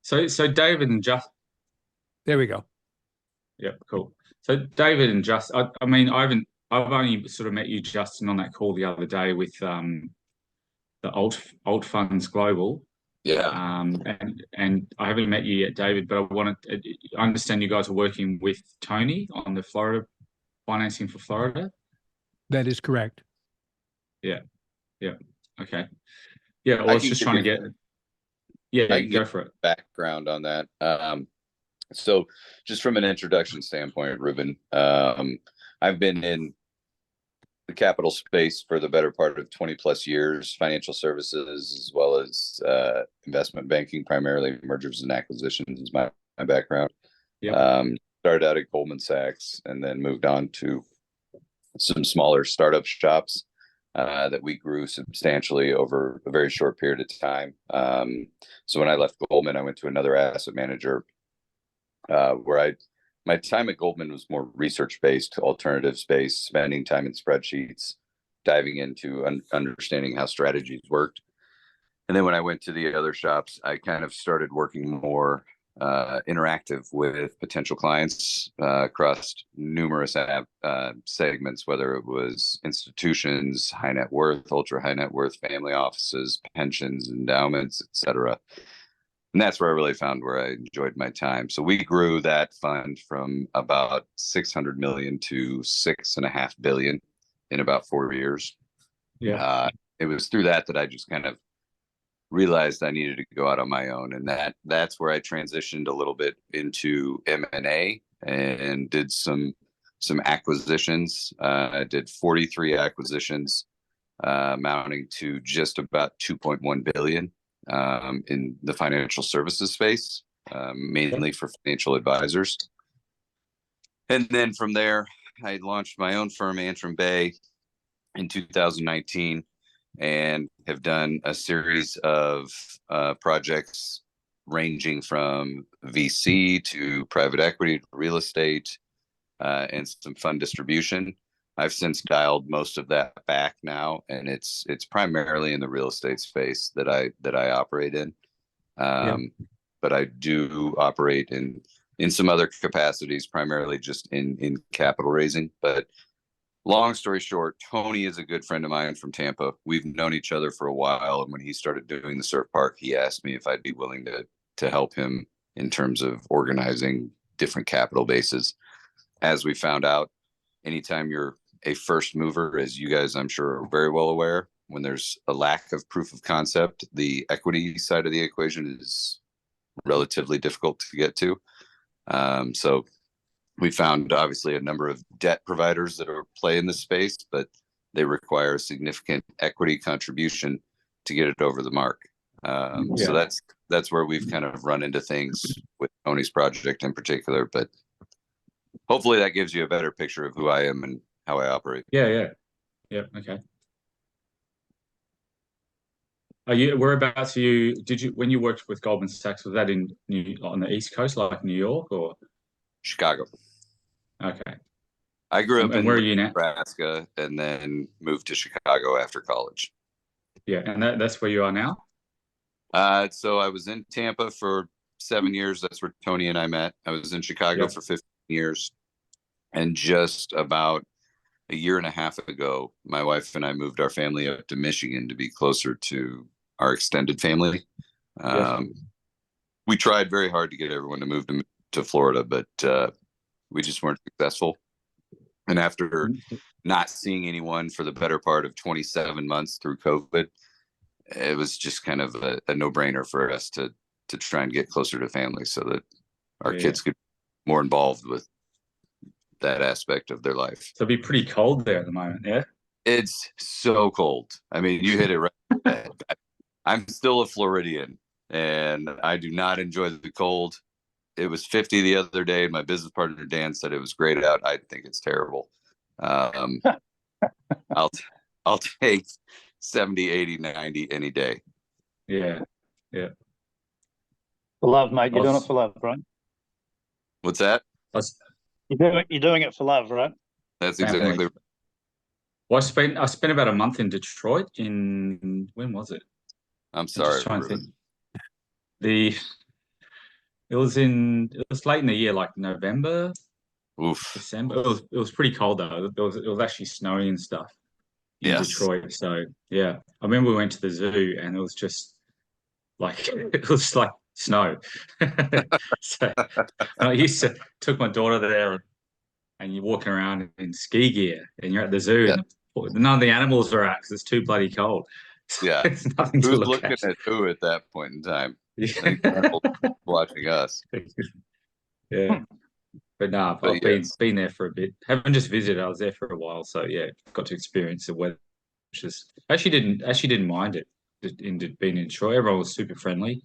So David and Just, There we go. yeah, cool. So David and Just, I mean, I've only sort of met you, Justin, on that call the other day with the Alt Funds Global. Yeah. And I haven't met you yet, David, but I understand you guys are working with Tony on the Florida financing for Florida. That is correct. Yeah, yeah, okay, yeah. Well, I I was can just give trying to you, get, yeah, I can go give for it. background on that. So just from an introduction standpoint, Ruben, I've been in the capital space for the better part of 20 plus years, financial services, as well as investment banking, primarily mergers and acquisitions is my background. Yep. Started out at Goldman Sachs and then moved on to some smaller startup shops that we grew substantially over a very short period of time. So when I left Goldman, I went to another asset manager where my time at Goldman was more research based, alternatives based, spending time in spreadsheets, diving into understanding how strategies worked. And then when I went to the other shops, I kind of started working more interactive with potential clients across numerous segments, whether it was institutions, high net worth, ultra high net worth, family offices, pensions, endowments, etc. And that's where I really found where I enjoyed my time. So we grew that fund from about 600 million to 6.5 billion in about 4 years. Yeah. It was through that I just kind of realized I needed to go out on my own, and that's where I transitioned a little bit into M&A and did some acquisitions. I did 43 acquisitions, amounting to just about 2.1 billion in the financial services space, mainly for financial advisors. And then from there, I launched my own firm, Antrim Bay, in 2019, and have done a series of projects ranging from VC to private equity, to real estate, and some fund distribution. I've since dialed most of that back now, and it's primarily in the real estate space that I operate in. But I do operate in some other capacities, primarily just in capital raising. But long story short, Tony is a good friend of mine from Tampa. We've known each other for a while, and when he started doing the surf park, he asked me if I'd be willing to help him in terms of organizing different capital bases. As we found out, anytime you're a first mover, as you guys I'm sure are very well aware, when there's a lack of proof of concept, the equity side of the equation is relatively difficult to get to. So we found obviously a number of debt providers that are play in this space, but they require a significant equity contribution to get it over the mark. So that's where we've kind of run into things with Tony's project in particular, but hopefully that gives you a better picture of who I am and how I operate. Yeah. Okay. Whereabouts are you? When you worked with Goldman Sachs, was that on the East Coast, like New York, or Chicago? Okay. I grew up and in where are you now? Nebraska and then moved to Chicago after college. Yeah, and that's where you are now? So I was in Tampa for 7 years. That's where Tony and I met. I was in Chicago for 15 years. And just about a year and a half ago, my wife and I moved our family up to Michigan to be closer to our extended family. We tried very hard to get everyone to move to Florida, but we just weren't successful. And after not seeing anyone for the better part of 27 months through COVID, it was just kind of a no-brainer for us to try and get closer to family so that our kids could be more involved with that aspect of their life. So it'd be pretty cold there at the moment, yeah? It's so cold. I mean, you hit it right. I'm still a Floridian, and I do not enjoy the cold. It was 50 the other day, and my business partner Dan said it was great out. I think it's terrible. I'll take 70, 80, 90 any day. Yeah. For love, mate. You're doing it for love, right? What's that? You're doing it for love, right? That's exactly right. Well, I spent about a month in Detroit when was it? I'm sorry. I'm just trying to think. It was late in the year, like November, Oof. December. It was pretty cold though. It was actually snowing and stuff in Yes. Detroit. So yeah, I remember we went to the zoo and it was just like it was like snow. So and I used to took my daughter there, and you're walking around in ski gear, and you're at the zoo, Yeah. and none of the animals are out because it's too bloody cold. So Yeah. it's nothing to Who's look looking at. at who at that point in time? I think Yeah. Apple watching us. Yeah. But no, But I've been yes. been there for a bit. Haven't just visited. I was there for a while, so yeah, got to experience the weather, which is actually didn't mind it. In being in Detroit, everyone was super friendly.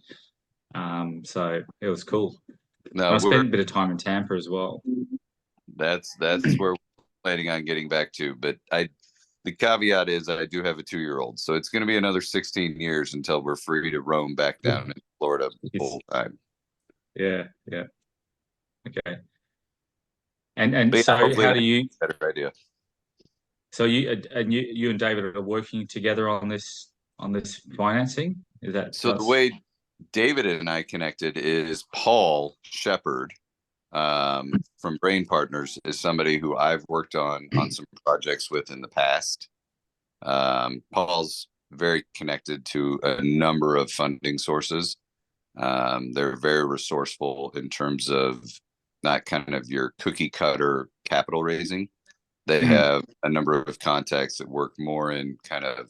So it was cool. And No, I spent a bit of time in Tampa as well. that's where we're planning on getting back to. But the caveat is I do have a 2-year-old, so it's going to be another 16 years until we're free to roam back down in Florida full time. Yeah, yeah. Okay. And But yeah, so hopefully how I do have you a better idea. so you and David are working together on this financing? Is that So the that's way David and I connected is Paul Shepard from Brain Partners is somebody who I've worked on some projects with in the past. Paul's very connected to a number of funding sources. They're very resourceful in terms of not kind of your cookie cutter capital raising. They have a number of contacts that work more in kind of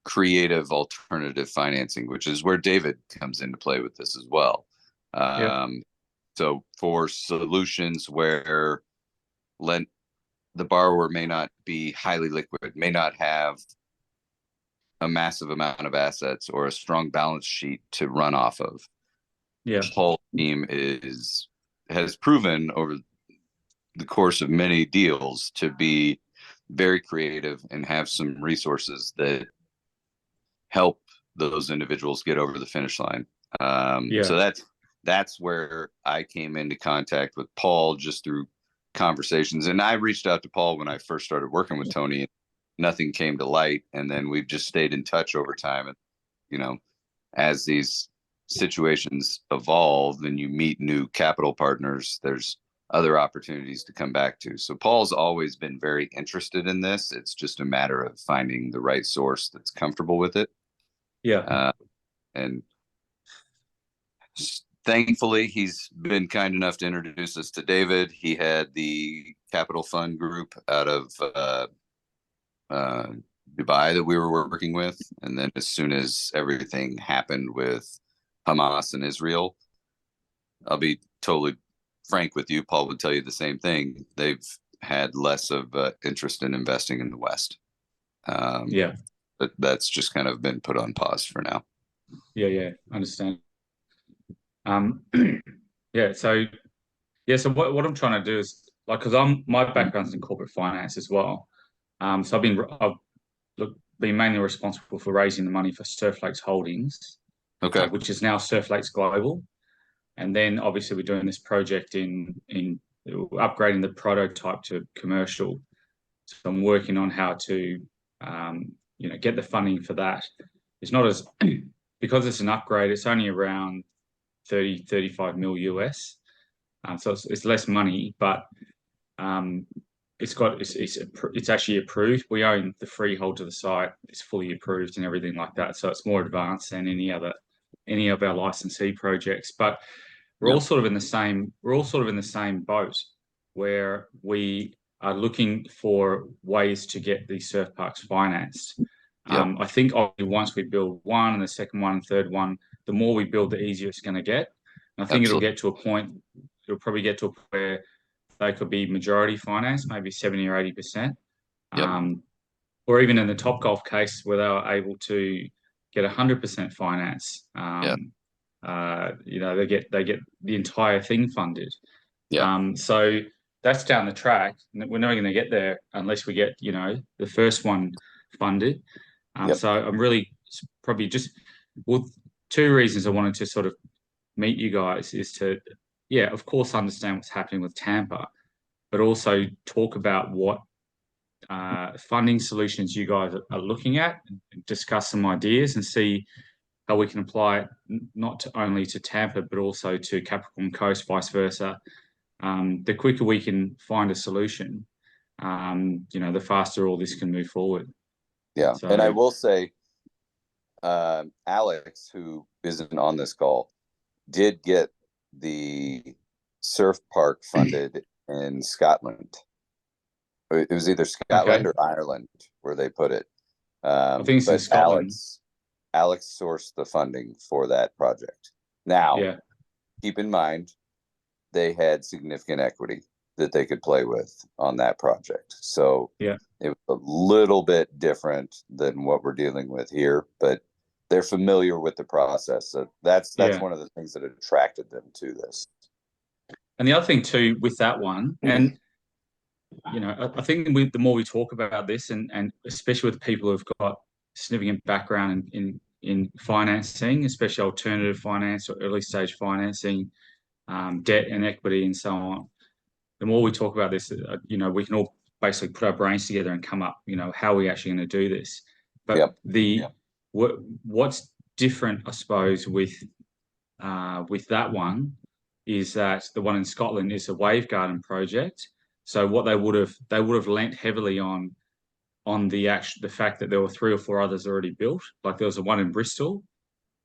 creative alternative financing, which is where David comes into play with this as well. yeah. So for solutions where lend the borrower may not be highly liquid, may not have a massive amount of assets or a strong balance sheet to run off of. Yeah. Paul's team has proven over the course of many deals to be very creative and have some resources that help those individuals get over the finish line. Yeah. So that's where I came into contact with Paul just through conversations. And I reached out to Paul when I first started working with Tony, and nothing came to light. And then we've just stayed in touch over time. And, you know, as these situations evolve and you meet new capital partners, there's other opportunities to come back to. So Paul's always been very interested in this. It's just a matter of finding the right source that's comfortable with it. Yeah. And thankfully, he's been kind enough to introduce us to David. He had the Capital Fund group out of Dubai that we were working with. And then as soon as everything happened with Hamas and Israel, I'll be totally frank with you, Paul would tell you the same thing. They've had less of interest in investing in the West. Yeah. But that's just kind of been put on pause for now. Yeah. Understand. Yeah. So what I'm trying to do is like because my background's in corporate finance as well. So I've been mainly responsible for raising the money for Surf Lakes Holdings, Okay. which is now Surf Lakes Global. And then obviously we're doing this project in upgrading the prototype to commercial. So I'm working on how to get the funding for that. It's not as because it's an upgrade, it's only around 35 mil US. So it's less money, but it's actually approved. We own the freehold to the site. It's fully approved and everything like that. So it's more advanced than any of our licensee projects. But we're all sort of in the same boat where we are looking for ways to get these surf parks financed. I think once we build one and the second one and third one, the more we build, the easier it's going to get. And I think Absolutely. it'll probably get to a point where they could be majority finance, maybe 70 or 80%. Yep. Or even in the Topgolf case where they were able to get 100% finance. They get the entire thing funded. So that's down the track. We're never going to get there unless we get, the first one funded. So I'm really probably two reasons I wanted to sort of meet you guys is to, of course, understand what's happening with Tampa, but also talk about what funding solutions you guys are looking at, discuss some ideas and see how we can apply it not to only to Tampa, but also to Capricorn Coast, vice versa. The quicker we can find a solution, the faster all this can move forward. Yeah. So- And I will say, Alex, who isn't on this call, did get the surf park funded in Scotland. It was either Scotland or Ireland where they put it. I think it's in but Scotland. Alex sourced the funding for that project. Now, Yeah, keep in mind, they had significant equity that they could play with on that project. So Yeah. it was a little bit different than what we're dealing with here, but they're familiar with the process. So that's Yeah. one of the things that attracted them to this. and the other thing too with that one, and I think the more we talk about this, and especially with people who've got significant background in financing, especially alternative finance or early stage financing, debt and equity and so on, the more we talk about this, we can all basically put our brains together and come up, how are we actually going to do this? But what's different, I suppose, with that one is that the one in Scotland is a wave garden project. So what they would have lent heavily on the fact that there were 3 or 4 others already built. Like there was a one in Bristol,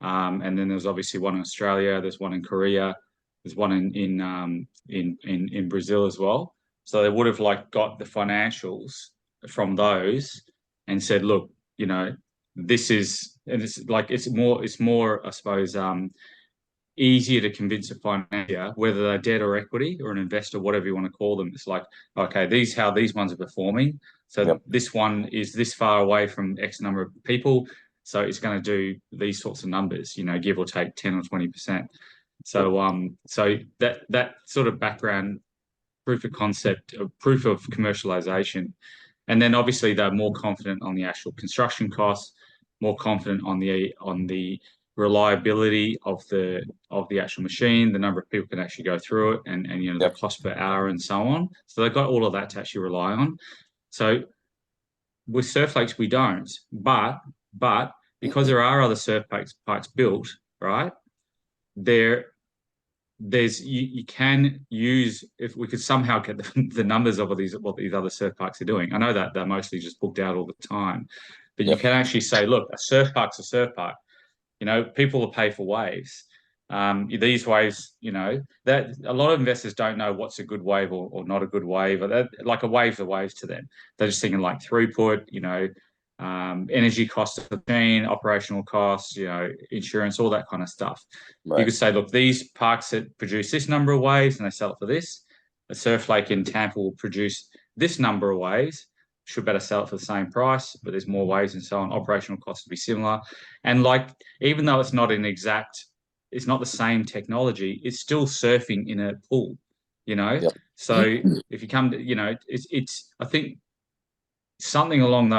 and then there's obviously one in Australia. There's one in Korea. There's one in Brazil as well. So they would have got the financials from those and said, look, this is, and it's more I suppose easier to convince a financier, whether they're debt or equity or an investor, whatever you want to call them. It's like, okay, how these ones are performing. So this one is this far away from X number of people. So it's going to do these sorts of numbers, give or take 10 or 20%. So so that sort of background, proof of concept, proof of commercialization. And then obviously they're more confident on the actual construction costs, more confident on the reliability of the actual machine, the number of people can actually go through it, and the cost per hour and so on. So they've got all of that to actually rely on. So with surf lakes we don't, but because there are other surf parks built, right? You can use, if we could somehow get the numbers of what these other surf parks are doing. I know that they're mostly just booked out all the time, but you can actually say, look, a surf park's a surf park. People will pay for waves. These waves, that a lot of investors don't know what's a good wave or not a good wave. Or like a wave's a wave to them. They're just thinking like throughput, energy cost of the machine, operational costs, insurance, all that kind of stuff. Right. You could say, look, these parks that produce this number of waves and they sell it for this. A surf lake in Tampa will produce this number of waves. Should better sell it for the same price, but there's more waves and so on. Operational costs will be similar. And even though it's not it's not the same technology, it's still surfing in a pool, So if you come to, it's I think something along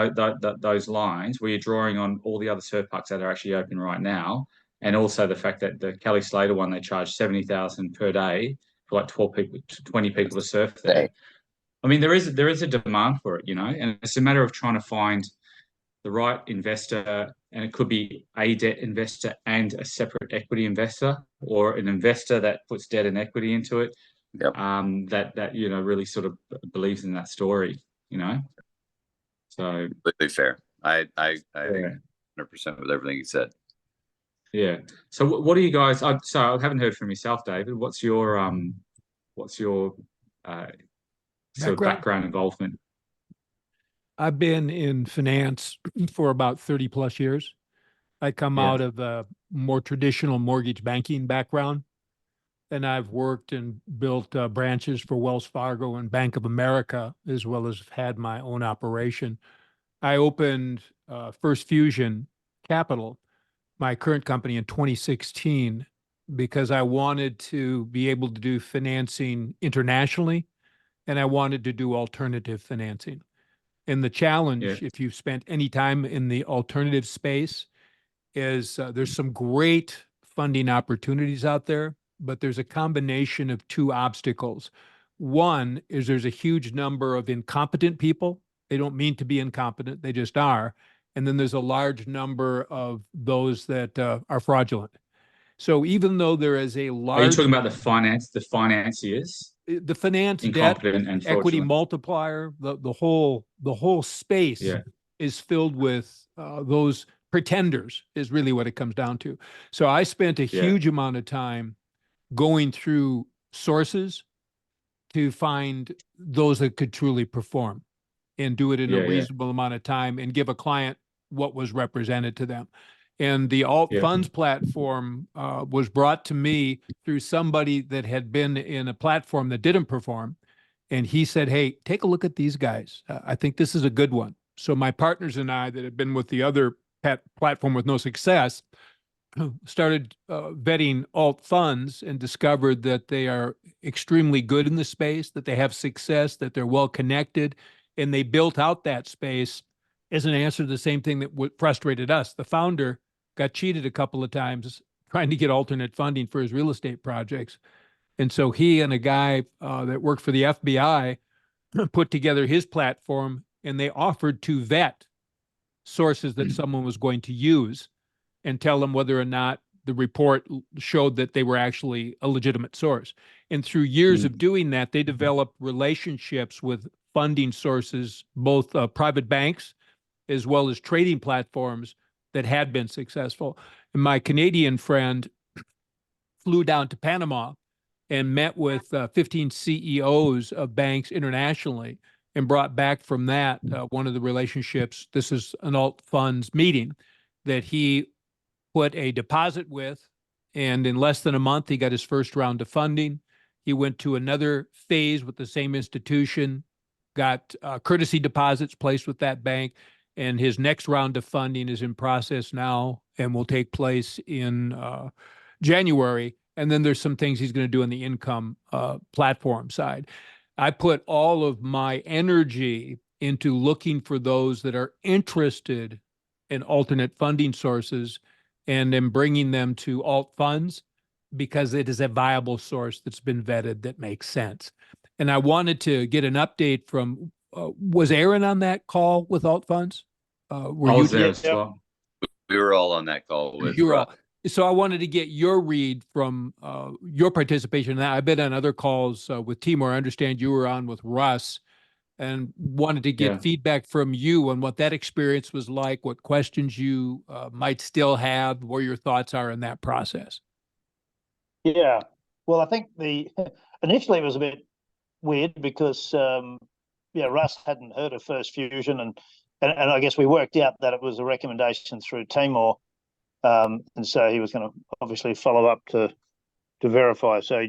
those lines where you're drawing on all the other surf parks that are actually open right now. And also the fact that the Kelly Slater one, they charge $70,000 per day for 12 people, 20 people to surf there. I mean, there is a demand for it, and it's a matter of trying to find the right investor, and it could be a debt investor and a separate equity investor, or an investor that puts debt and equity into it. That really sort of believes in that story, So completely fair. I 100% with everything you said. Yeah. So what do you guys? I haven't heard from yourself, David. What's your sort of background involvement? I've been in finance for about 30 plus years. I come out of a more traditional mortgage banking background, and I've worked and built branches for Wells Fargo and Bank of America, as well as had my own operation. I opened First Fusion Capital, my current company, in 2016, because I wanted to be able to do financing internationally, and I wanted to do alternative financing. And the challenge, if you've spent any time in the alternative space, is there's some great funding opportunities out there, but there's a combination of 2 obstacles. One is there's a huge number of incompetent people. They don't mean to be incompetent, they just are. And then there's a large number of those that are fraudulent. So even though there is a Are you large, talking about the financiers, the finance, debt, incompetent and equity fraudulent? multiplier, the whole space Yeah. is filled with those pretenders is really what it comes down to. So I spent a Yeah. huge amount of time going through sources to find those that could truly perform and do it in Yeah, a yeah. reasonable amount of time and give a client what was represented to them. And the alt Yeah. funds platform was brought to me through somebody that had been in a platform that didn't perform. And he said, hey, take a look at these guys. I think this is a good one. So my partners and I that had been with the other platform with no success started vetting alt funds and discovered that they are extremely good in the space, that they have success, that they're well connected, and they built out that space as an answer to the same thing that frustrated us. The founder got cheated a couple of times trying to get alternate funding for his real estate projects. And so he and a guy that worked for the FBI put together his platform, and they offered to vet sources that someone was going to use and tell them whether or not the report showed that they were actually a legitimate source. And through years of doing that, they developed relationships with funding sources, both private banks as well as trading platforms that had been successful. And my Canadian friend flew down to Panama and met with 15 CEOs of banks internationally and brought back from that one of the relationships. This is an alt funds meeting that he put a deposit with, and in less than a month, he got his first round of funding. He went to another phase with the same institution, got courtesy deposits placed with that bank, and his next round of funding is in process now and will take place in January. And then there's some things he's going to do on the income platform side. I put all of my energy into looking for those that are interested in alternate funding sources and then bringing them to alt funds because it is a viable source that's been vetted that makes sense. And I wanted to get an update from, was Aaron on that call with alt funds? Were I you was there Yeah, as yeah. well. We were all on that call with You were Rob. all, so I wanted to get your read from your participation in that. I've been on other calls with Timur. I understand you were on with Russ, and wanted to get Yeah. feedback from you on what that experience was like, what questions you might still have, where your thoughts are in that process. Yeah. Well, I think initially it was a bit weird because Russ hadn't heard of First Fusion, and I guess we worked out that it was a recommendation through Timur, and so he was going to obviously follow up to verify. So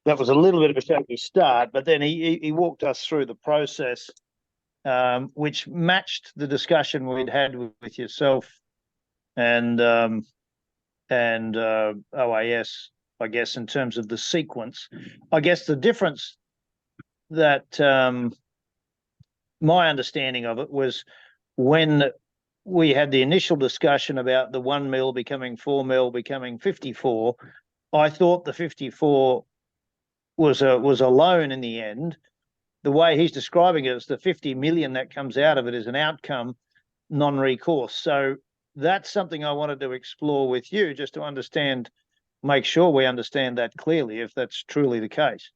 that was a little bit of a shaky start, but then he walked us through the process, which matched the discussion we'd had with yourself and OAS, I guess, in terms of the sequence. I guess the difference that my understanding of it was when we had the initial discussion about the 1 mil becoming 4 mil becoming 54, I thought the 54 was a loan in the end. The way he's describing it is the 50 million that comes out of it is an outcome, non-recourse. So that's something I wanted to explore with you, just to understand, make sure we understand that clearly, if that's truly the case.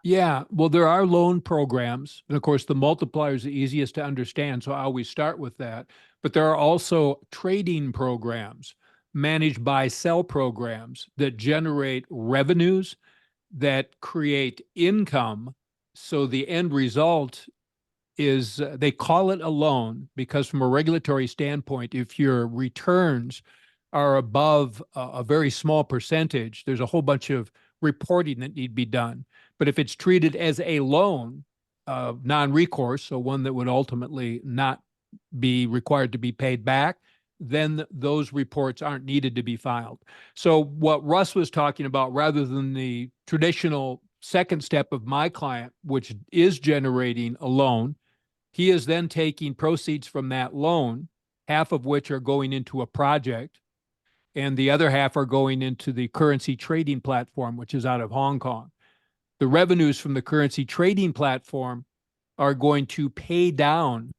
Yeah, well, there are loan programs. And of course, the multiplier is the easiest to understand. So I always start with that. But there are also trading programs, managed buy sell programs that generate revenues, that create income. So the end result is they call it a loan because from a regulatory standpoint, if your returns are above a very small percentage, there's a whole bunch of reporting that need to be done. But if it's treated as a loan, non-recourse, so one that would ultimately not be required to be paid back, then those reports aren't needed to be filed. So what Russ was talking about, rather than the traditional second step of my client, which is generating a loan, he is then taking proceeds from that loan, half of which are going into a project, and the other half are going into the currency trading platform, which is out of Hong Kong. The revenues from the currency trading platform are going to pay down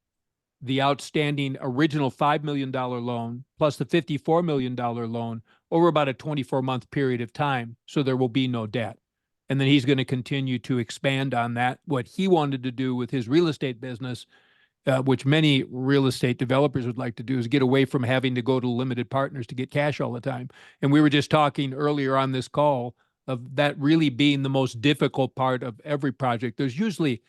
the outstanding original $5 million loan plus the $54 million loan over about a 24-month period of time. So there will be no debt. And then he's going to continue to expand on that. What he wanted to do with his real estate business, which many real estate developers would like to do, is get away from having to go to limited partners to get cash all the time. And we were just talking earlier on this call of that really being the most difficult part of every project. There's usually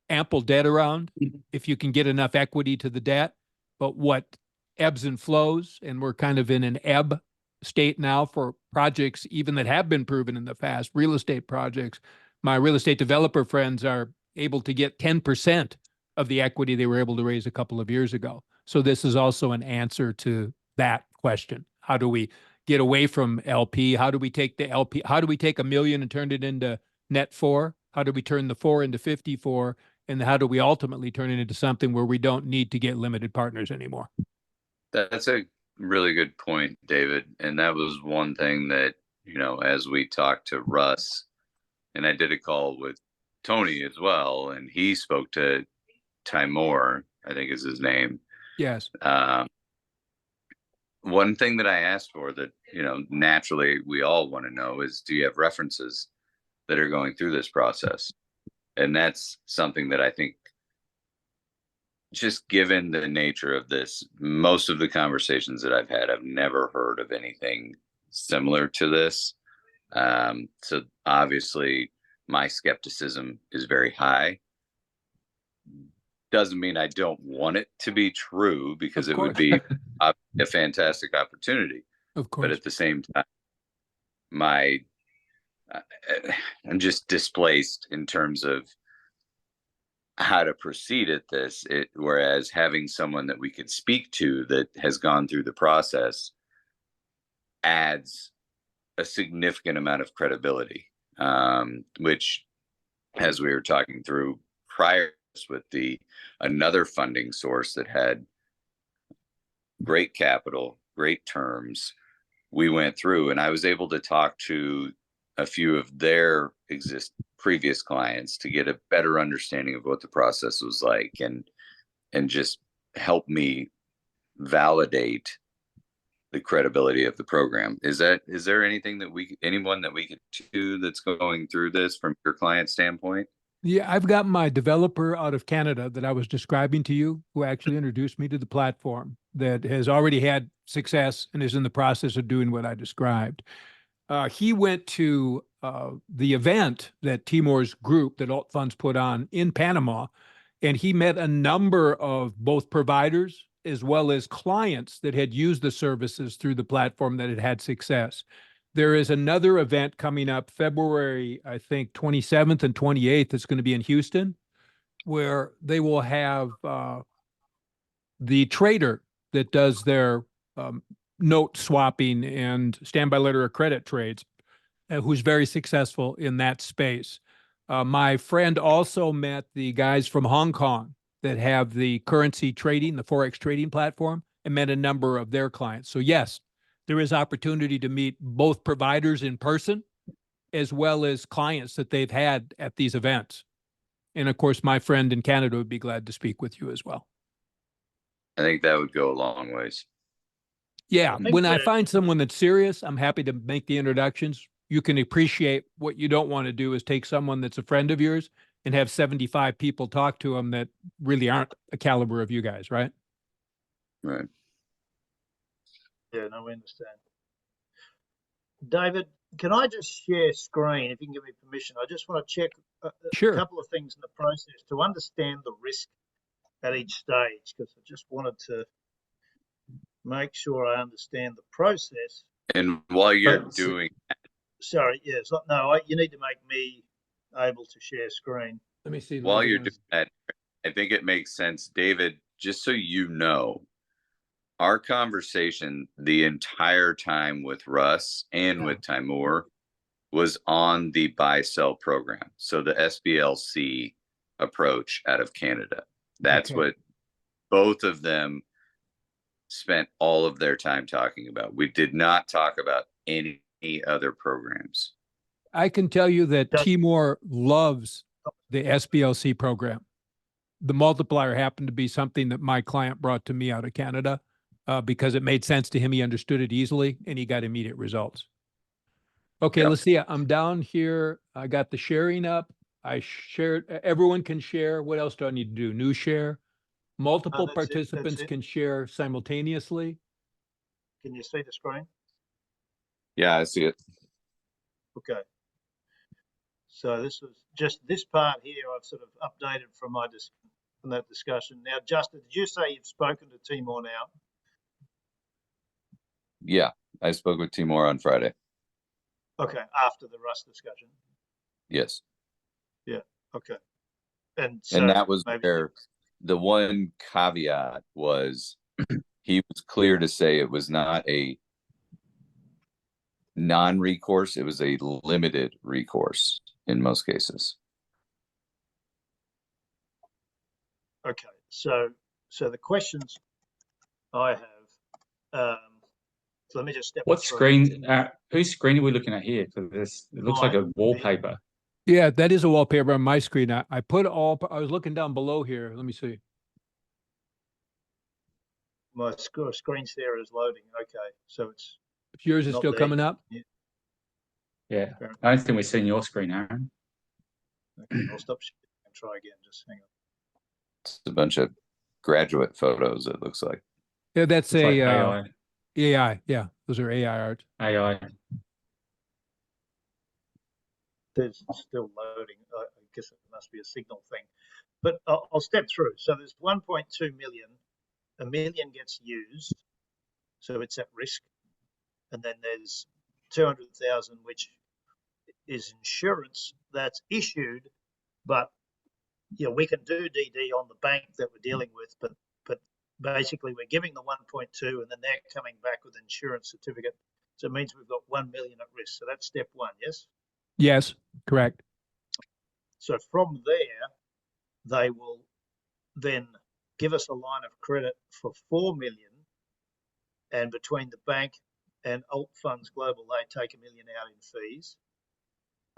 ample debt around if you can get enough equity to the debt, but what ebbs and flows, and we're kind of in an ebb state now for projects even that have been proven in the past, real estate projects. My real estate developer friends are able to get 10% of the equity they were able to raise a couple of years ago. So this is also an answer to that question. How do we get away from LP? How do we take the LP? How do we take $1 million and turn it into net 4? How do we turn the 4 into 54? And how do we ultimately turn it into something where we don't need to get limited partners anymore? That's a really good point, David. And that was one thing that, as we talked to Russ, and I did a call with Tony as well, and he spoke to Timur, I think is his name. Yes. One thing that I asked for that, naturally we all want to know is, do you have references that are going through this process? And that's something that I think, just given the nature of this, most of the conversations that I've had, I've never heard of anything similar to this. So obviously my skepticism is very high. Doesn't mean I don't want it to be true, because it would be a fantastic opportunity. Of course. But at the same time, I'm just displaced in terms of how to proceed at this. Whereas having someone that we could speak to that has gone through the process adds a significant amount of credibility, which, as we were talking through prior with another funding source that had great capital, great terms, we went through, and I was able to talk to a few of their previous clients to get a better understanding of what the process was like, and just help me validate the credibility of the program. Is there anything anyone that we could do that's going through this from your client standpoint? Yeah, I've got my developer out of Canada that I was describing to you, who actually introduced me to the platform, that has already had success and is in the process of doing what I described. He went to the event that Timur's group, that Alt Funds put on in Panama, and he met a number of both providers as well as clients that had used the services through the platform that had had success. There is another event coming up February, I think, 27th and 28th. It's going to be in Houston, where they will have the trader that does their note swapping and standby letter of credit trades, who's very successful in that space. My friend also met the guys from Hong Kong that have the currency trading, the Forex trading platform, and met a number of their clients. So yes, there is opportunity to meet both providers in person as well as clients that they've had at these events. And of course, my friend in Canada would be glad to speak with you as well. I think that would go a long ways. Yeah, when I find someone that's serious, I'm happy to make the introductions. You can appreciate what you don't want to do is take someone that's a friend of yours and have 75 people talk to them that really aren't a caliber of you guys, right? Right. Yeah, no, we understand. David, can I just share screen, if you can give me permission? I just want to check a couple of things in the process to understand the risk at each stage, because I just wanted to make sure I understand the process. And while you're doing that, sorry, yes, no, you need to make me able to share screen. Let me see. While you're doing that, I think it makes sense, David, just so you know, our conversation the entire time with Russ and with Timur was on the buy-sell program. So the SBLC approach out of Canada. That's what both of them spent all of their time talking about. We did not talk about any other programs. I can tell you that Timur loves the SBLC program. the multiplier happened to be something that my client brought to me out of Canada because it made sense to him. He understood it easily and he got immediate results. Okay, Yep. let's see. I'm down here. I got the sharing up. I shared, everyone can share. What else do I need to do? New share. Multiple that's it, that's participants it. can share simultaneously. Can you see the screen? Yeah, I see it. Okay. So this was just this part here. I've sort of updated from from that discussion. Now, Justin, did you say you've spoken to Timor now? Yeah, I spoke with Timor on Friday. Okay, after the Rust discussion. Yes. Okay. And so And that was maybe where the one caveat was he was clear to say it was not a non-recourse, it was a limited recourse in most cases. okay. So the questions I have. So let me just step. What through. screen? Whose screen are we looking at here? Because it looks like a wallpaper. Yeah, that is a wallpaper on my screen. I put all, I was looking down below here. Let me see. My screen share is loading. Okay, so it's Yours is not still there. coming up? Yeah, I don't think we're seeing your screen, Aaron. Okay, I'll stop sharing and try again. Just hang on. It's a bunch of graduate photos, it looks like. Yeah, that's It's like a AI. AI. Yeah, those are AI art. AI. There's still loading. I guess it must be a signal thing. But I'll step through. So there's 1.2 million. A million gets used, so it's at risk. And then there's 200,000, which is insurance that's issued, but we can do DD on the bank that we're dealing with, but basically we're giving the 1.2 and then they're coming back with an insurance certificate. So it means we've got 1 million at risk. So that's step one, yes? Yes, correct. So from there, they will then give us a line of credit for 4 million, and between the bank and Alt Funds Global, they take 1 million out in fees.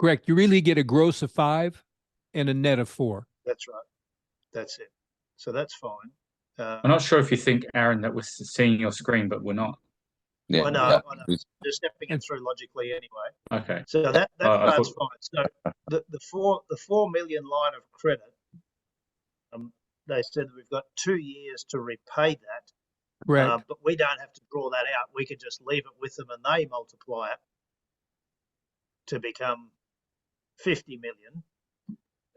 Correct. You really get a gross of 5 and a net of 4. That's right. That's it. So that's fine. I'm not sure if you think, Aaron, that we're seeing your screen, but we're not. Yeah, I know. Just stepping it through logically anyway. Okay. So that I part's thought- fine. So the 4 million line of credit, they said that we've got 2 years to repay that. Correct. But we don't have to draw that out. We could just leave it with them and they multiply it to become 50 million.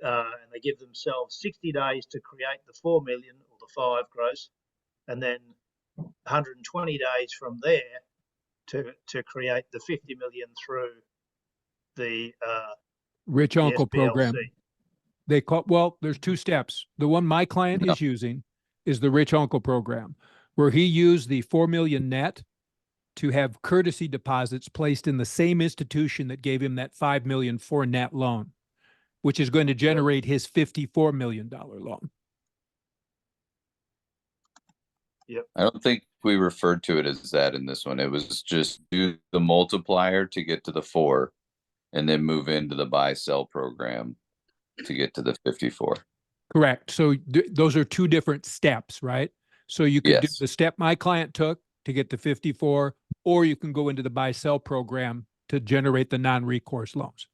And they give themselves 60 days to create the 4 million or the 5 gross, and then 120 days from there to create the 50 million through the Rich Uncle program. SPLC. They call, well, there's 2 steps. The one my client is using is the Rich Uncle program, where he used the 4 million net to have courtesy deposits placed in the same institution that gave him that 5 million for net loan, which is going to generate his $54 million loan. I don't think we referred to it as that in this one. It was just do the multiplier to get to the 4 and then move into the buy sell program to get to the 54. Correct. So those are 2 different steps, right? So you could do Yes. the step my client took to get the 54, or you can go into the buy sell program to generate the non-recourse loans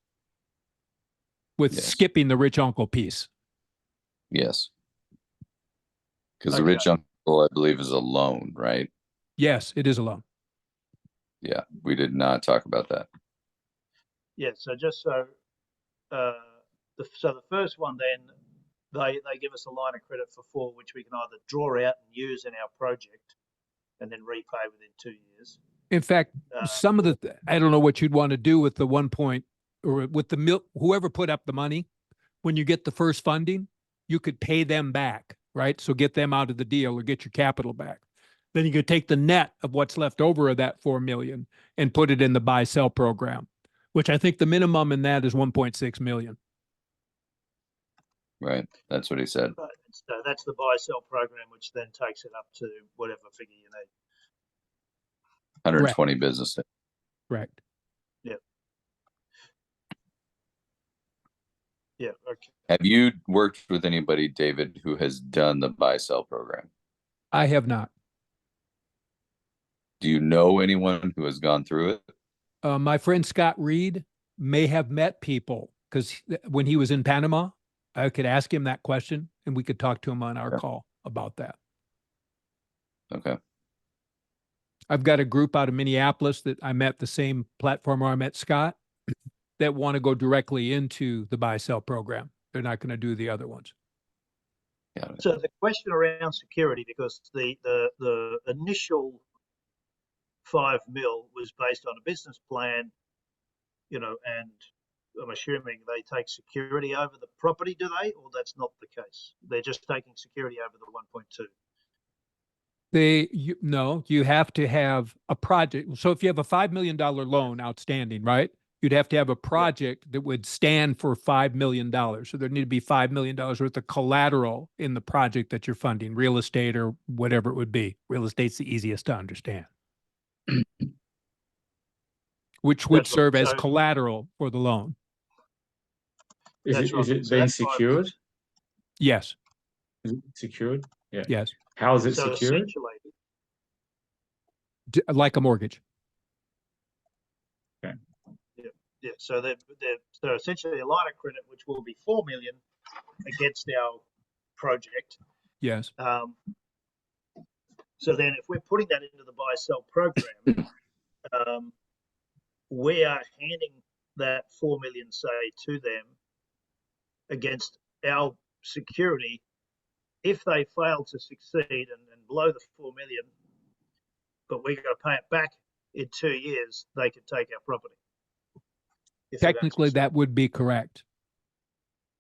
with Yes. skipping the Rich Uncle piece. Yes. Because the Okay. Rich Uncle, I believe, is a loan, right? Yes, it is a loan. Yeah, we did not talk about that. Yeah. So just so the first one, then they give us a line of credit for 4, which we can either draw out and use in our project, and then repay within 2 years. In fact, some of the, I don't know what you'd want to do with the 1 point or with the whoever put up the money. When you get the first funding, you could pay them back, right? So get them out of the deal or get your capital back. Then you could take the net of what's left over of that 4 million and put it in the buy sell program, which I think the minimum in that is 1.6 million. Right. That's what he said. Right. So that's the buy sell program, which then takes it up to whatever figure you need. 120 business days. Correct. Yeah. Okay. Have you worked with anybody, David, who has done the buy sell program? I have not. Do you know anyone who has gone through it? My friend Scott Reed may have met people because when he was in Panama, I could ask him that question and we could talk to him on our Yeah. call about that. Okay. I've got a group out of Minneapolis that I met the same platform where I met Scott that want to go directly into the buy sell program. They're not going to do the other ones. Got it. So the question around security, because the initial 5 mil was based on a business plan, and I'm assuming they take security over the property, do they? Or that's not the case? They're just taking security over the 1.2. No, you have to have a project. So if you have a $5 million loan outstanding, right? You'd have to have a project that would stand for $5 million. So there need to be $5 million worth of collateral in the project that you're funding, real estate or whatever it would be. Real estate's the easiest to understand. Which would That's right. serve as So- collateral for the loan. Is That's it right. is it So being that's five- secured? Yes, Is it secured? Yeah. yes. How is it So secured? essentially, Like a mortgage. yeah. So they're essentially a line of credit, which will be 4 million against our project. Yes. So then, if we're putting that into the buy sell program, we are handing that 4 million, say, to them against our security. If they fail to succeed and blow the 4 million, but we got to pay it back in 2 years, they can take our property. If they don't Technically, succeed. that would be correct.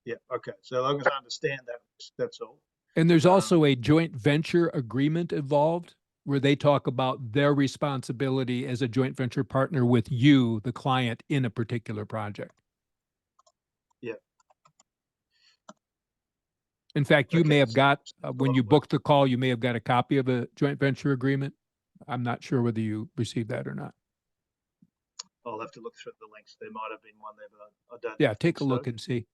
Yeah. Okay. So as long as I understand that, that's all. And there's also a joint venture agreement involved where they talk about their responsibility as a joint venture partner with you, the client, in a particular project. Yeah. In fact, you may Okay, have so- got, when you booked the call, you may have got a copy of a joint venture agreement. I'm not sure whether you received that or not. I'll have to look through the links. There might have been one there, but I don't. Yeah, take a think look so. and see.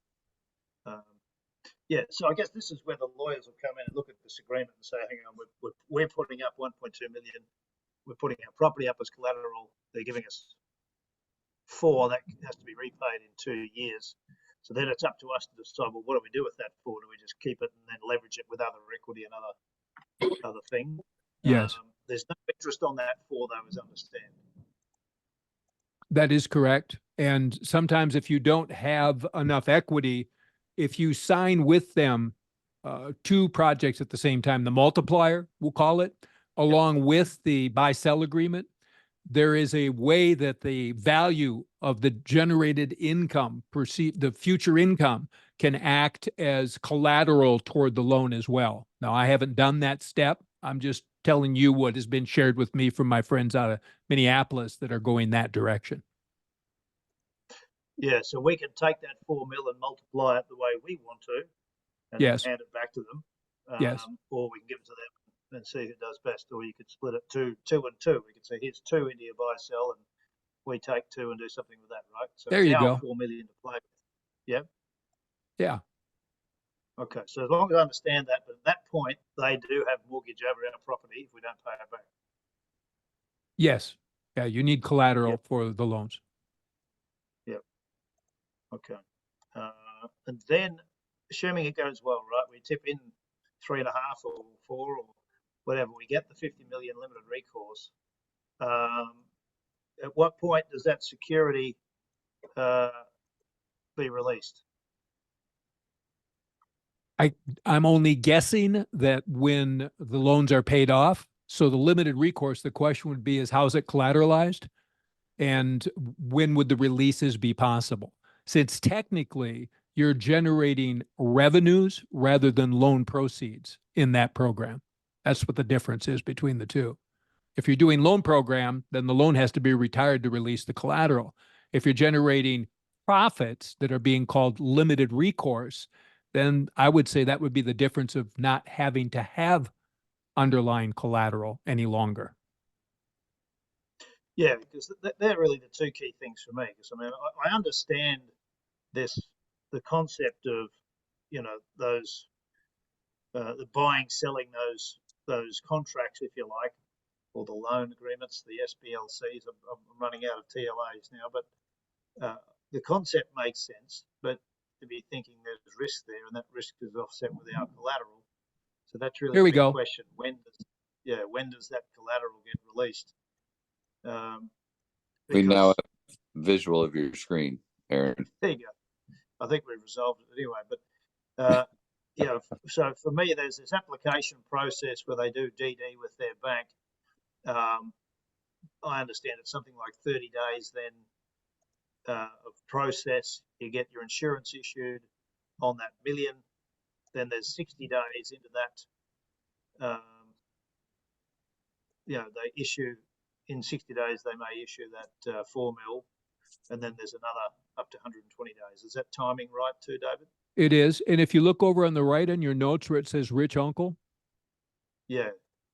Yeah, so I guess this is where the lawyers will come in and look at this agreement and say, hang on, we're putting up 1.2 million. We're putting our property up as collateral. They're giving us 4 that has to be repaid in 2 years. So then it's up to us to decide, well, what do we do with that 4? Do we just keep it and then leverage it with other equity and other thing? Yes. There's no interest on that 4, though, as I understand. That is correct. And sometimes if you don't have enough equity, if you sign with them 2 projects at the same time, the multiplier, we'll call it, along with the buy-sell agreement, there is a way that the value of the generated income, the future income, can act as collateral toward the loan as well. Now, I haven't done that step. I'm just telling you what has been shared with me from my friends out of Minneapolis that are going that direction. Yeah, so we can take that 4 mil and multiply it the way we want to, and Yes. hand it back to them. Yes. Or we can give it to them and see who does best. Or you could split it two and two. We could say, here's 2 into your buy sell, and we take 2 and do something with that, right? So There it's you our go. 4 million to play with. Yeah. Yeah. Okay, so as long as I understand that, but at that point they do have mortgage over our property if we don't pay it back. Yes. Yeah, you need collateral Yep. for the loans. Okay. And then, assuming it goes well, right, we tip in 3.5 or 4 or whatever, we get the 50 million limited recourse. At what point does that security be released? I'm only guessing that when the loans are paid off, so the limited recourse, the question would be is how's it collateralized? And when would the releases be possible? Since technically you're generating revenues rather than loan proceeds in that program. That's what the difference is between the two. If you're doing loan program, then the loan has to be retired to release the collateral. If you're generating profits that are being called limited recourse, then I would say that would be the difference of not having to have underlying collateral any longer. Yeah, because they're really the 2 key things for me. Because I mean, I understand this the concept of, those the buying, selling those contracts, if you like, or the loan agreements, the SBLCs. I'm running out of TLAs now, but the concept makes sense. But to be thinking there's risk there, and that risk is offset with our collateral. So that's really Here we the big go. question. When does that collateral get released? We now Because have visual of your screen, Aaron. there you go. I think we've resolved it anyway. But so for me, there's this application process where they do DD with their bank. I understand it's something like 30 days then of process. You get your insurance issued on that million. Then there's 60 days into that. They issue in 60 days. They may issue that 4 mil, and then there's another up to 120 days. Is that timing right too, David? It is. And if you look over on the right on your notes where it says Rich Uncle, Yeah.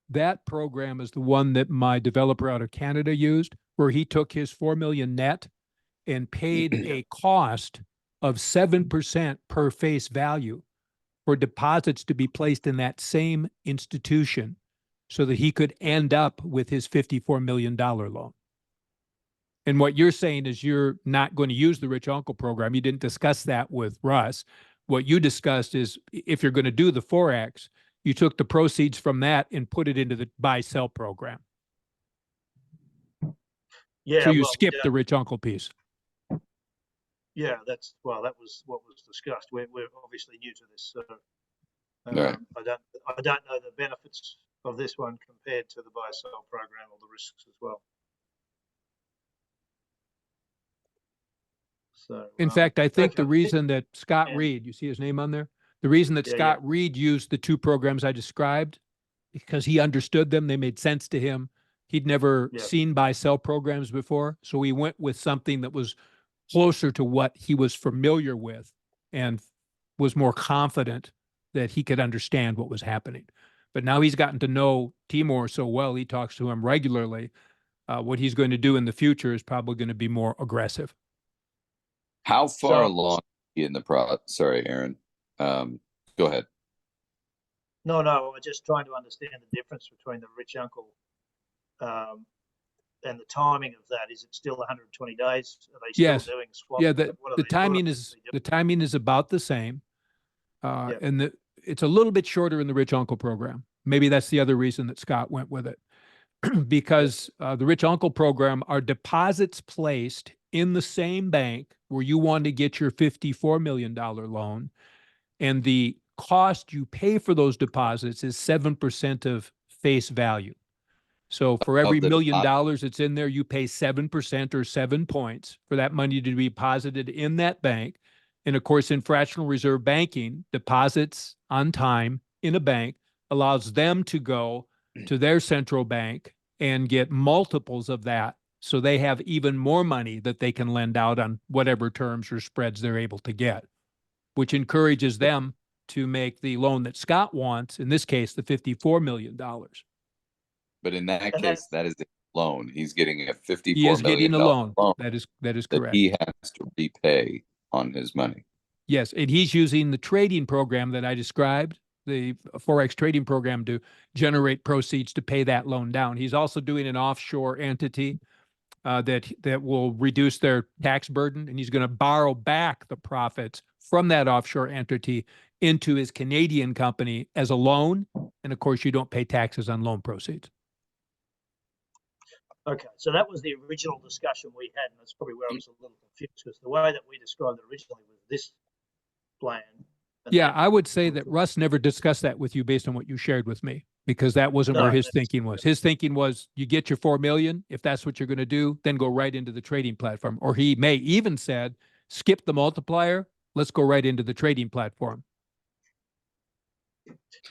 that program is the one that my developer out of Canada used, where he took his 4 million net and paid a cost of 7% per face value for deposits to be placed in that same institution so that he could end up with his $54 million loan. And what you're saying is you're not going to use the Rich Uncle program. You didn't discuss that with Russ. What you discussed is if you're going to do the Forex, you took the proceeds from that and put it into the buy-sell program. Yeah. So you skipped the Rich Uncle piece. Yeah, that was what was discussed. We're obviously new to this, so Right. I don't know the benefits of this one compared to the buy-sell program or the risks as well. So, in fact, I think the okay. reason that Scott And- Reed, you see his name on there? The reason that Yeah, Scott Reed used the two programs I described, because he understood them, they made sense to him. He'd never Yeah. seen buy-sell programs before, so he went with something that was closer to what he was familiar with and was more confident that he could understand what was happening. But now he's gotten to know Timur so well, he talks to him regularly. What he's going to do in the future is probably going to be more aggressive. How far So- along in the Sorry, Aaron. Go ahead. No, I'm just trying to understand the difference between the Rich Uncle and the timing of that. Is it still 120 days? Are they still Yes. doing swaps? Yeah, What are the they- timing what are is they doing? the timing is about the same, Yeah. and it's a little bit shorter in the Rich Uncle program. Maybe that's the other reason that Scott went with it, because the Rich Uncle program are deposits placed in the same bank where you want to get your $54 million loan, and the cost you pay for those deposits is 7% of face value. So for every the $1 million deposit. that's in there, you pay 7% or 7 points for that money to be deposited in that bank. And of course, in fractional reserve banking, deposits on time in a bank allows them to go to their central bank and get multiples of that. So they have even more money that they can lend out on whatever terms or spreads they're able to get, which encourages them to make the loan that Scott wants, in this case, the $54 million. But in that And case, that's- that is a loan. He's getting a $54 He is million getting a loan. loan That is that correct. he has to repay on his money. Yes, and he's using the trading program that I described, the Forex trading program, to generate proceeds to pay that loan down. He's also doing an offshore entity that will reduce their tax burden, and he's going to borrow back the profits from that offshore entity into his Canadian company as a loan. And of course, you don't pay taxes on loan proceeds. Okay, so that was the original discussion we had, and that's probably where I was a little confused, because the way that we described it originally was this plan. and Yeah, then- I would say that Russ never discussed that with you based on what you shared with me, because that wasn't where No, his that's- thinking was. His thinking was you get your 4 million. If that's what you're going to do, then go right into the trading platform. Or he may even said, skip the multiplier. Let's go right into the trading platform.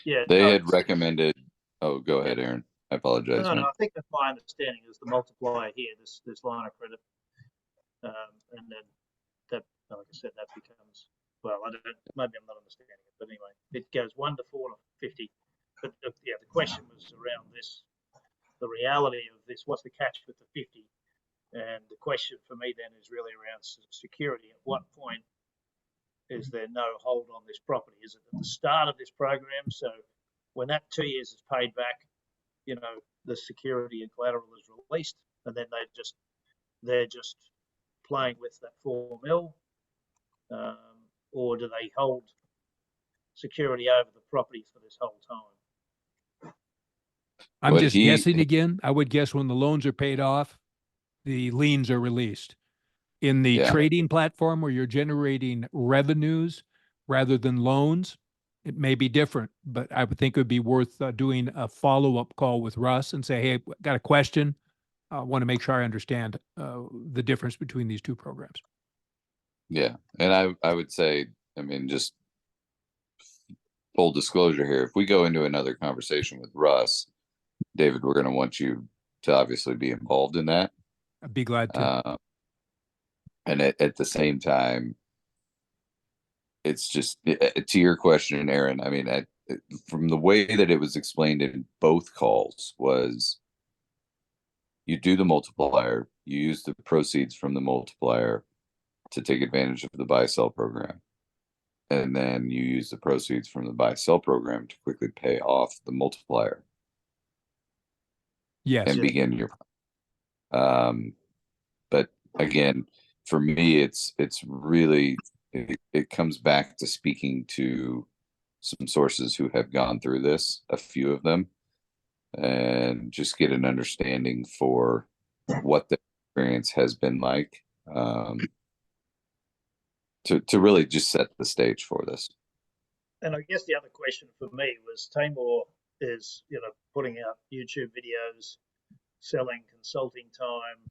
Yeah, They no, had it's- recommended. Oh, go ahead, Aaron. I apologize. No, man. I think that's my understanding is the multiplier here, this line of credit. And then that, like I said, that becomes, well, maybe I'm not understanding it, but anyway, it goes 1 to 4 to 50. But the question was around this, the reality of this, what's the catch with the 50? And the question for me then is really around security. At what point is there no hold on this property? Is it at the start of this program? So when that 2 years is paid back, you know, the security and collateral is released, and then they're just playing with that 4 mil, or do they hold security over the property for this whole time? I'm What just he- guessing again. I would guess when the loans are paid off, the liens are released. In the Yeah. trading platform where you're generating revenues rather than loans, it may be different, but I would think it would be worth doing a follow-up call with Russ and say, hey, got a question. I want to make sure I understand the difference between these two programs. Yeah, and I would say, I mean, just full disclosure here, if we go into another conversation with Russ, David, we're going to want you to obviously be involved in that. I'd be glad to. And at the same time, it's just to your question, Aaron. I mean, from the way that it was explained in both calls, was you do the multiplier, you use the proceeds from the multiplier to take advantage of the buy sell program, and then you use the proceeds from the buy sell program to quickly pay off the multiplier Yes. and begin your. But again, for me, it's really it comes back to speaking to some sources who have gone through this, a few of them, and just get an understanding for what the experience has been like, to really just set the stage for this. And I guess the other question for me was, Timor is, you know, putting out YouTube videos, selling consulting time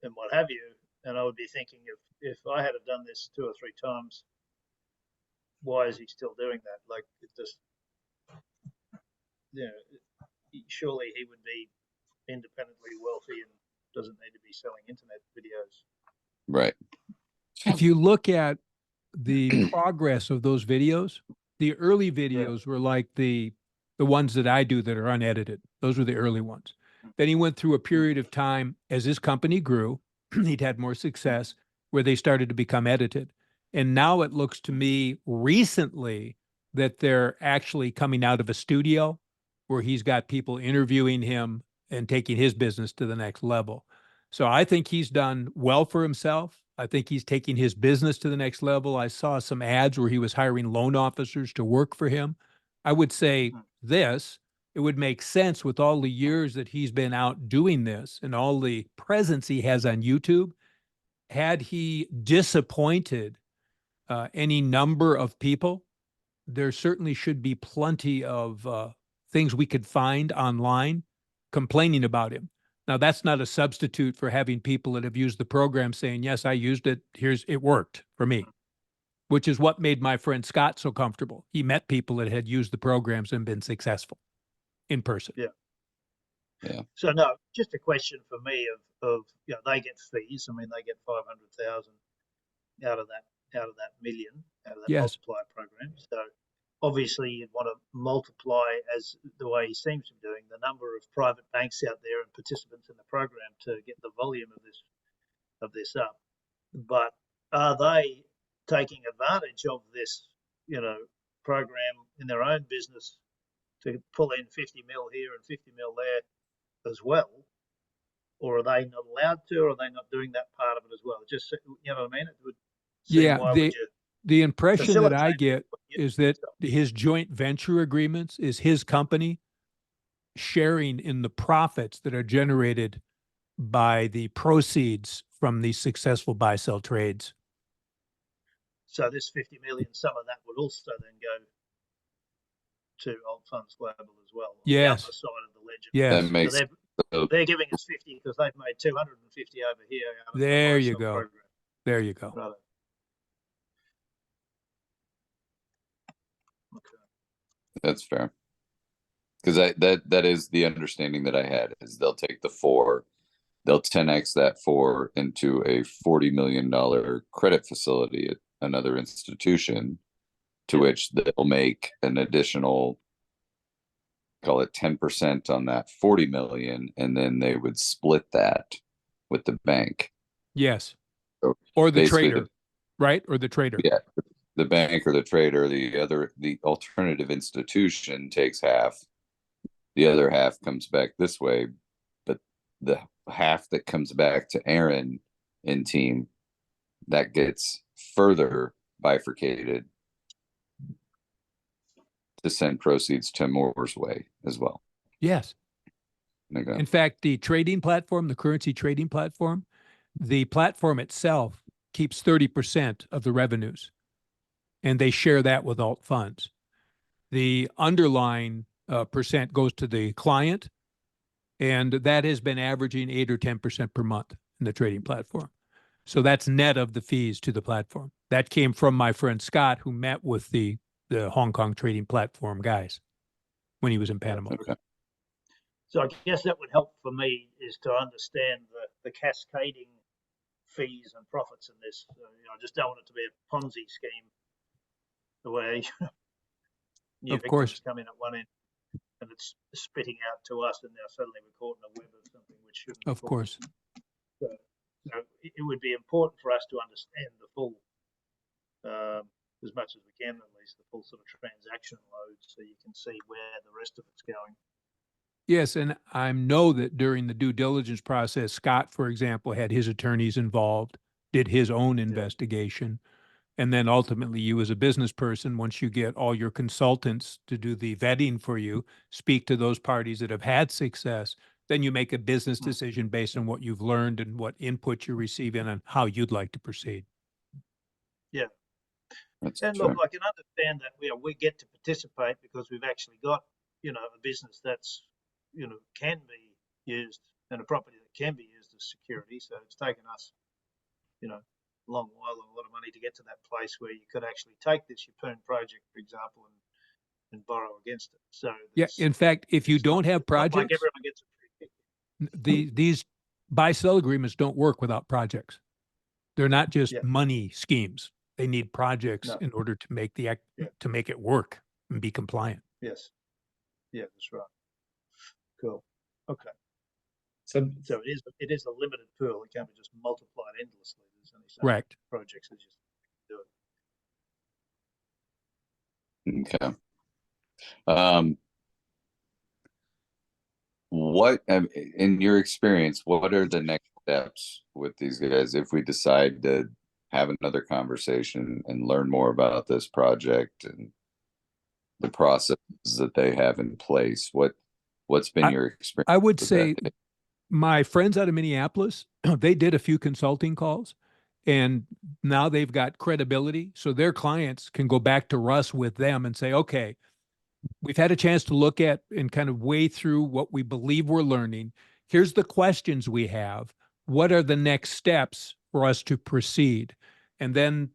and what have you. And I would be thinking, if I had done this 2 or 3 times, why is he still doing that? Like, it just, you know, surely he would be independently wealthy and doesn't need to be selling internet videos. Right. If you look at the progress of those videos, the early videos were like the ones that I do that are unedited. Those were the early ones. Then he went through a period of time as his company grew, he'd had more success, where they started to become edited. And now it looks to me recently that they're actually coming out of a studio where he's got people interviewing him and taking his business to the next level. So I think he's done well for himself. I think he's taking his business to the next level. I saw some ads where he was hiring loan officers to work for him. I would say this, it would make sense with all the years that he's been out doing this and all the presence he has on YouTube. Had he disappointed any number of people, there certainly should be plenty of things we could find online complaining about him. Now, that's not a substitute for having people that have used the program saying, yes, I used it. It worked for me, which is what made my friend Scott so comfortable. He met people that had used the programs and been successful in person. Yeah. So no, just a question for me of you know, they get fees. I mean, they get 500,000 out of that million, out of that multiplier program. So obviously you'd want to multiply, as the way he seems to be doing, the number of private banks out there and participants in the program to get the volume of this up. But are they taking advantage of this, you know, program in their own business to pull in 50 mil here and 50 mil there as well? Or are they not allowed to, or are they not doing that part of it as well? Just, you know what I mean? It would seem, why would you? The impression that I get facilitate is that his joint venture agreements is his company sharing in the profits that are generated by the proceeds from these successful buy-sell trades. So this 50 million, some of that would also then go to Alt Funds Global as well. On the other side of the ledger. Yes. That makes so they're giving us 50 because they've made 250 over here. Out of There the you go. program. There you go. Right. Okay. That's fair. Because that is the understanding that I had, is they'll take the 4, they'll 10x that 4 into a $40 million credit facility at another institution, to which they'll make an additional, call it 10% on that 40 million, and then they would split that with the bank. Yes. So or the basically trader, right? Or the trader. Yeah. the bank or the trader, the alternative institution takes half, the other half comes back this way, but the half that comes back to Aaron and team, that gets further bifurcated to send proceeds to Moore's way as well. Yes. Okay. In fact, the trading platform, the currency trading platform, the platform itself keeps 30% of the revenues, and they share that with alt funds. The underlying percent goes to the client, and that has been averaging 8 or 10% per month in the trading platform. So that's net of the fees to the platform. That came from my friend Scott, who met with the Hong Kong trading platform guys when he was in Panama. Okay. So I guess that would help for me is to understand the cascading fees and profits in this. I just don't want it to be a Ponzi scheme, the way new Of course. victims come in at one end and it's spitting out to us, and now suddenly we're caught in a web of something which shouldn't. Of course. So it would be important for us to understand the full, as much as we can at least, the full sort of transaction load, so you can see where the rest of it's going. Yes, and I know that during the due diligence process, Scott, for example, had his attorneys involved, did his own investigation. And then ultimately, you as a business person, once you get all your consultants to do the vetting for you, speak to those parties that have had success, then you make a business decision based on what you've learned and what input you're receiving and how you'd like to proceed. Yeah. That's And fair. look, I can understand that we get to participate because we've actually got, a business that's, can be used, and a property that can be used as security. So it's taken us, a long while and a lot of money to get to that place where you could actually take this Yeppoon project, for example, and borrow against it. So Yeah, in fact, if you don't have it's not like projects, everyone gets a free kick. these buy-sell agreements don't work without projects. They're not just Yeah. money schemes. They need projects No. in order to make Yeah. to make it work and be compliant. Yes. Yeah, that's right. Cool. Okay. So So it is a limited pool. It can't be just multiplied endlessly. There's only so many Correct. projects that just do it. Okay. What, in your experience, what are the next steps with these guys if we decide to have another conversation and learn more about this project and the processes that they have in place? What's been your experience? I would with say that? my friends out of Minneapolis, they did a few consulting calls, and now they've got credibility. So their clients can go back to Russ with them and say, okay, we've had a chance to look at and kind of weigh through what we believe we're learning. Here's the questions we have. What are the next steps for us to proceed? And then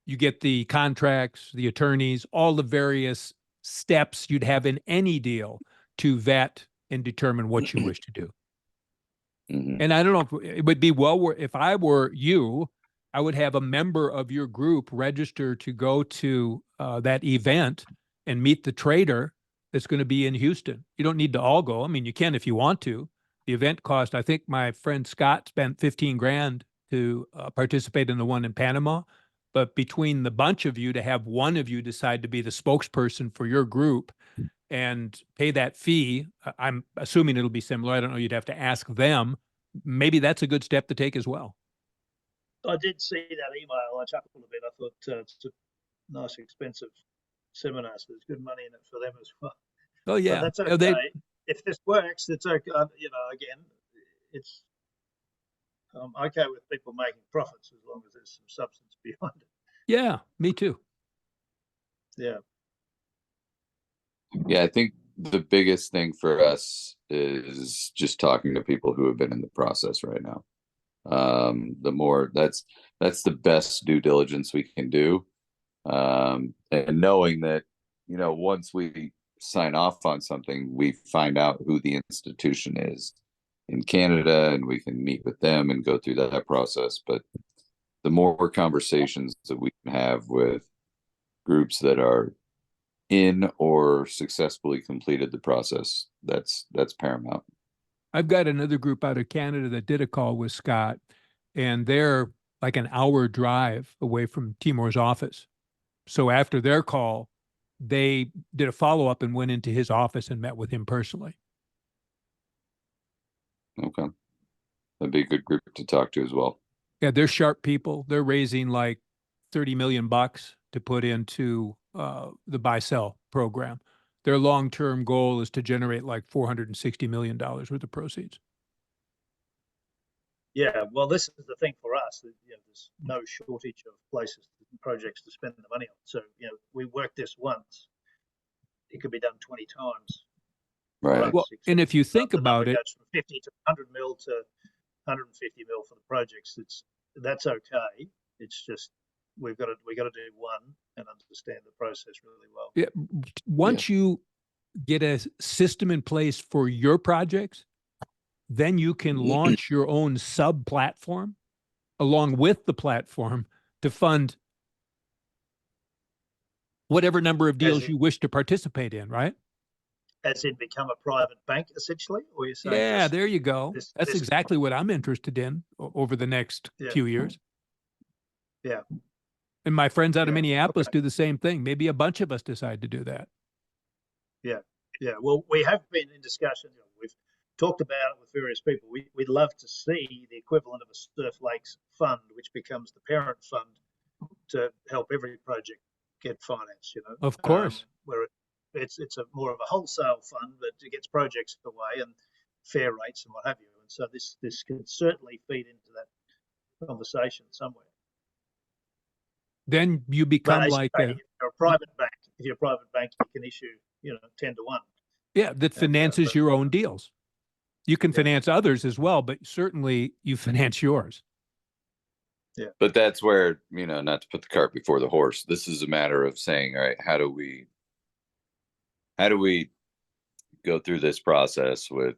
you get the contracts, the attorneys, all the various steps you'd have in any deal to vet and determine what you wish to do. Mhm. And I don't know if it would be if I were you, I would have a member of your group register to go to that event and meet the trader that's going to be in Houston. You don't need to all go. I mean, you can if you want to. The event cost, I think my friend Scott spent 15 grand to participate in the one in Panama. But between the bunch of you, to have one of you decide to be the spokesperson for your group and pay that fee, I'm assuming it'll be similar. I don't know. You'd have to ask them. Maybe that's a good step to take as well. I did see that email. I chuckled a bit. I thought it's a nice, expensive seminar, so there's good money in it for them as well. Oh yeah, But that's Oh, okay. If this works, it's okay. Again, it's I'm okay with people making profits as long as there's some substance behind it. yeah, me too. Yeah. Yeah, I think the biggest thing for us is just talking to people who have been in the process right now. The more that's the best due diligence we can do. And knowing that, once we sign off on something, we find out who the institution is in Canada and we can meet with them and go through that process. But the more conversations that we can have with groups that are in or successfully completed the process, that's paramount. I've got another group out of Canada that did a call with Scott, and they're like an hour drive away from Timor's office. So after their call, they did a follow-up and went into his office and met with him personally. Okay. That'd be a good group to talk to as well. Yeah, they're sharp people. They're raising like 30 million bucks to put into the buy sell program. Their long-term goal is to generate like $460 million worth of proceeds. Yeah, well, this is the thing for us. That, there's no shortage of places and projects to spend the money on. So, we work this once. It could be done 20 times. Right. Well, and if you think about it, goes from 50 to 100 mil to 150 mil for the projects. That's okay. It's just we got to do one and understand the process really well. yeah, once you get a system in place for your projects, then you can launch your own sub platform along with the platform to fund whatever number of deals you wish to participate in, right? As in become a private bank, essentially? Or you're saying Yeah, there you go. That's this- exactly what I'm interested in over the next few years. Yeah. And my friends out of Yeah, Minneapolis okay. do the same thing. Maybe a bunch of us decide to do that. Yeah, well, we have been in discussion. We've talked about it with various people. We'd love to see the equivalent of a Surf Lakes fund, which becomes the parent fund to help every project get financed. Of course. Where it's a more of a wholesale fund that gets projects away and fair rates and what have you. And so this can certainly feed into that conversation somewhere. Then you But become as you like say, if you're a private bank, you can issue 10 to 1. that finances your own deals. You can finance others as well, but certainly you finance yours. But that's where, not to put the cart before the horse, this is a matter of saying, all right, how do we go through this process with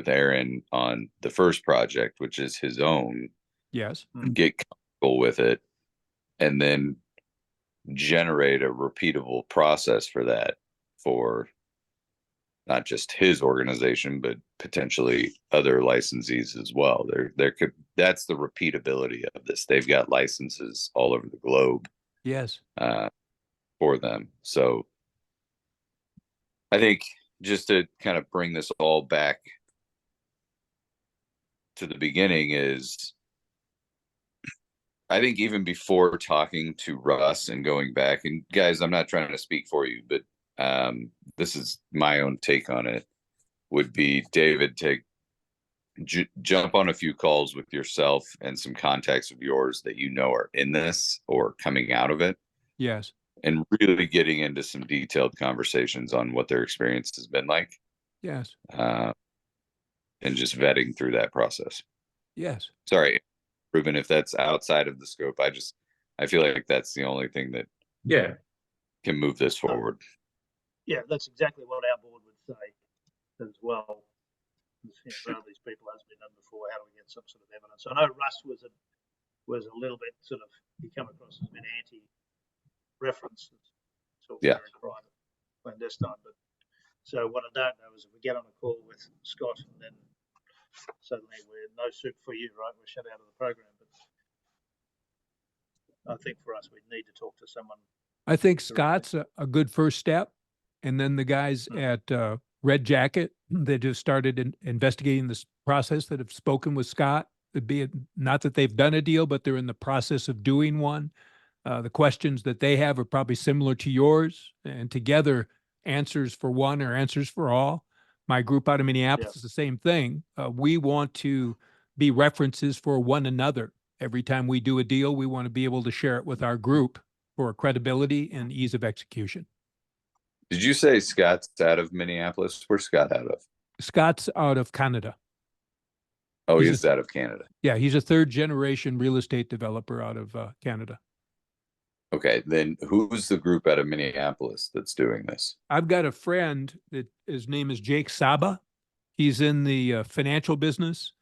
Aaron on the first project, which is his own, Yes. get comfortable with it, and then generate a repeatable process for that, for not just his organization, but potentially other licensees as well. That's the repeatability of this. They've got licenses all over the globe Yes. for them. So I think just to kind of bring this all back to the beginning is, I think even before talking to Russ and going back, and guys, I'm not trying to speak for you, but this is my own take on it, would be, David, jump on a few calls with yourself and some contacts of yours that are in this or coming out of it, Yes. and really getting into some detailed conversations on what their experience has been like, Yes. and just vetting through that process. Yes. Sorry, Ruben, if that's outside of the scope, I feel like that's the only thing that can move this forward. Yeah, that's exactly what our board would say as well. None of these people has been done before. How do we get some sort of evidence? I know Russ was a little bit sort of, he come across as a bit anti-reference. It's all very private, clandestine. But so what I don't know is if we get on a call with Scott and then suddenly we're no suit for you, right? We're shut out of the program. But I think for us, we need to talk to someone. I think Scott's a good first step. And then the guys at Red Jacket, they just started investigating this process, that have spoken with Scott. It'd be not that they've done a deal, but they're in the process of doing one. The questions that they have are probably similar to yours, and together, answers for one or answers for all. My group out of Minneapolis is the same thing. We want to be references for one another. Every time we do a deal, we want to be able to share it with our group for credibility and ease of execution. Did you say Scott's out of Minneapolis? Where's Scott out of? Scott's out of Canada. Oh, he's out of Canada. Yeah, he's a third generation real estate developer out of Canada. Okay, then who's the group out of Minneapolis that's doing this? I've got a friend that his name is Jake Saba. He's in the financial business.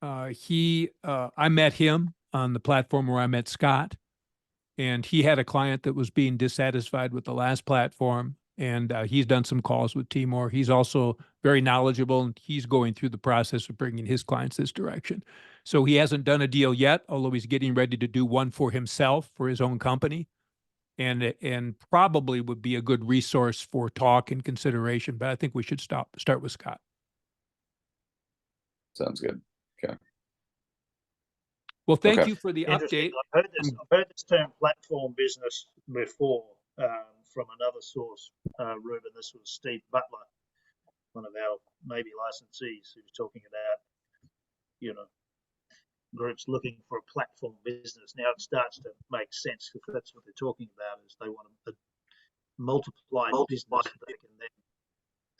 I met him on the platform where I met Scott, and he had a client that was being dissatisfied with the last platform, and he's done some calls with Timor. He's also very knowledgeable, and he's going through the process of bringing his clients this direction. So he hasn't done a deal yet, although he's getting ready to do one for himself, for his own company. and probably would be a good resource for talk and consideration. But I think we should start with Scott. Sounds good. Well, thank Okay. you for the Interesting. update. I've heard this term platform business before from another source, Ruben. This was Steve Butler, one of our Navy licensees, who was talking about, groups looking for a platform business. Now it starts to make sense, if that's what they're talking about, is they want a multiplied business that they can then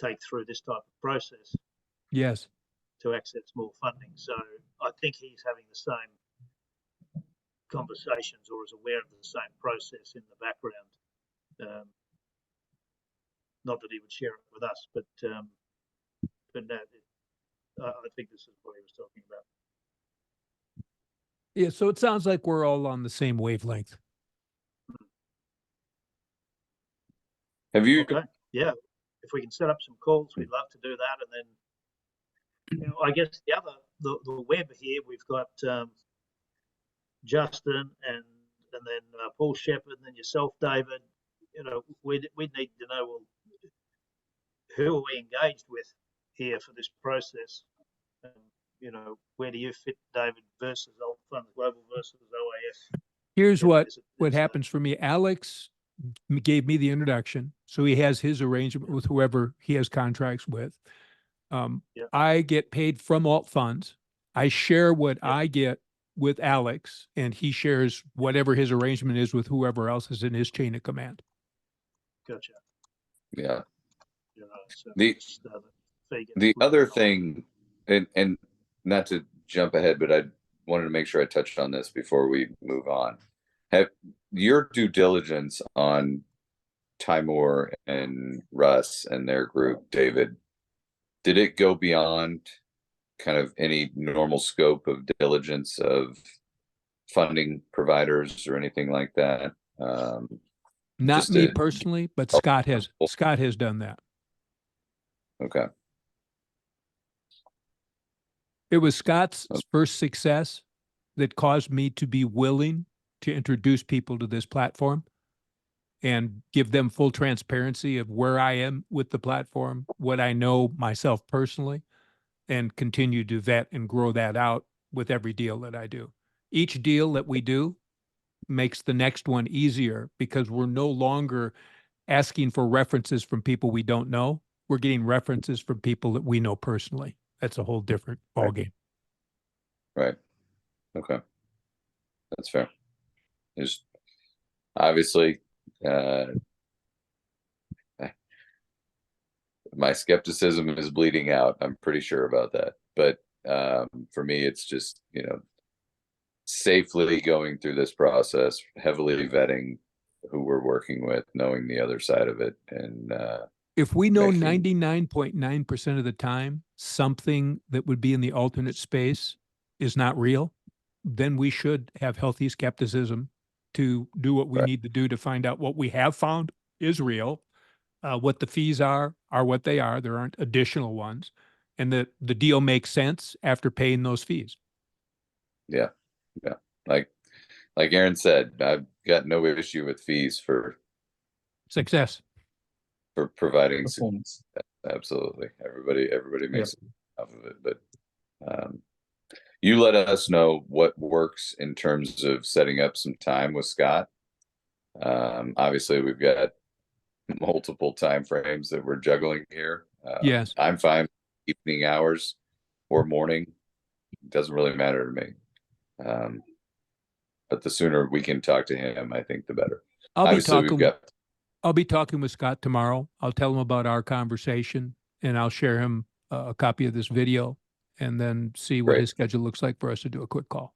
take through this type of process Yes. to access more funding. So I think he's having the same conversations, or is aware of the same process in the background. Not that he would share it with us, but no, I think this is what he was talking about. Yeah. So it sounds like we're all on the same wavelength. Have you? Okay. Yeah. If we can set up some calls, we'd love to do that. And then, I guess the web here, we've got Justin and then Paul Shepherd, and then yourself, David. We'd need to know, well, who are we engaged with here for this process? Where do you fit, David, versus Alt Funds Global versus OAS? Here's what happens for me. Alex gave me the introduction, so he has his arrangement with whoever he has contracts with. I get paid from Alt Funds. I share what I get with Alex, and he shares whatever his arrangement is with whoever else is in his chain of command. Gotcha. Yeah. So the other thing, and not to jump ahead, but I wanted to make sure I touched on this before we move on. Have your due diligence on Timur and Russ and their group, David, did it go beyond kind of any normal scope of diligence of funding providers or anything like that? Not me personally, but Scott has done that. Okay. It was Scott's first success that caused me to be willing to introduce people to this platform and give them full transparency of where I am with the platform, what I know myself personally, and continue to vet and grow that out with every deal that I do. Each deal that we do makes the next one easier because we're no longer asking for references from people we don't know. We're getting references from people that we know personally. That's a whole different ballgame. Right. Okay. That's fair. There's obviously my skepticism is bleeding out. I'm pretty sure about that. But for me, it's just, safely going through this process, heavily vetting who we're working with, knowing the other side of it. And if we know 99.9% of the time something that would be in the alternate space is not real, then we should have healthy skepticism to do what we need to do to find out what we have found is real, what the fees are what they are. There aren't additional ones, and that the deal makes sense after paying those fees. Yeah. Like Aaron said, I've got no issue with fees for success, for providing performance. Absolutely. Everybody makes off of it, but you let us know what works in terms of setting up some time with Scott. Obviously we've got multiple time frames that we're juggling here. Yes, I'm fine evening hours or morning. It doesn't really matter to me. But the sooner we can talk to him, I think the better. I'll be talking with Scott tomorrow. I'll tell him about our conversation, and I'll share him a copy of this video, and then see what his schedule looks like for us to do a quick call.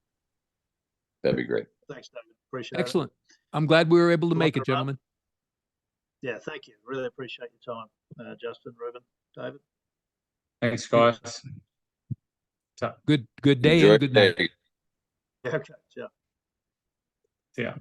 That'd be great. Thanks, David. Appreciate it. Excellent. I'm glad we were able to make it, gentlemen. Yeah, thank you. Really appreciate your time, Justin, Ruben, David. Thanks, guys. Good day Enjoy and good night. day. Okay, ciao. Yeah.